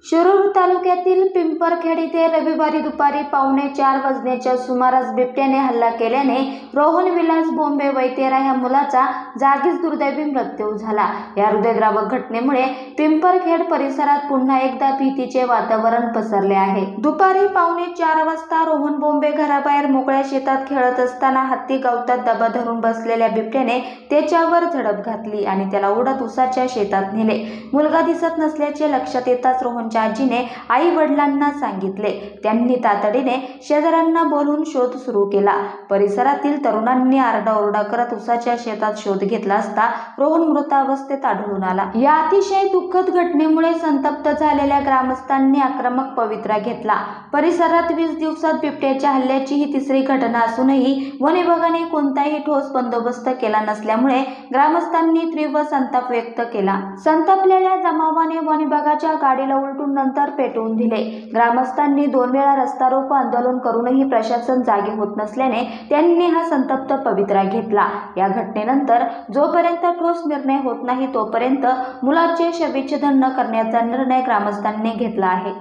शिरूर तालुक्यातील पिंपरखेड येथे रविवारी दुपारी 3:45 वाजण्याच्या सुमारास बिबट्याने हल्ला केल्याने रोहन विलास बोंबे वय 13 या मुलाचा जागीच दुर्दैवी मृत्यू झाला। या हृदयद्रावक घटनेमुळे पिंपरखेड परिसरात पुन्हा एकदा भीतीचे वातावरण पसरले आहे। दुपारी 3:45 वाजता रोहन बोंबे घराबाहेर मोकळ्या शेतात खेळत असताना हत्ती गवतात दबा धरून बसलेल्या बिबट्याने त्याच्यावर झडप घातली आणि त्याला ओढत उसाच्या शेतात नेले। मुलगा दिसत नसल्याचे लक्षात येताच रोहनच्या आजीने आई वडिलांना सांगितले। त्यांनी तातडीने शेजाऱ्यांना बोलून शोध सुरू केला। परिसरातील तरुणांनी आरडाओरडा करत उसाच्या शेतात शोध घेतला असता रोहन मृतावस्थेत आढळून आला। या अतिशय दुःखद घटनेमुळे संतप्त झालेल्या ग्रामस्थांनी आक्रमक पवित्रा घेतला। परिसरात 20 दिवसात बिबट्याच्या हल्ल्याची ही तिसरी घटना असूनही वन विभागाने कोणताही ठोस बंदोबस्त केला नसल्यामुळे ग्रामस्थांनी तीव्र संताप व्यक्त केला। संतापलेल्या जमावाने वन विभागाच्या गाडीला उलटून नंतर पेटवून दिले। ग्रामस्थांनी 2 वेळा रस्ता रोको आंदोलन करूनही प्रशासन जागे होत नसल्याने त्यांनी हा संतप्त पवित्रा घेतला। या घटनेनंतर जोपर्यंत ठोस निर्णय होत नाही तोपर्यंत मुलाचे शवविच्छेदन न करण्याचा निर्णय ग्रामस्थांनी घेतला आहे।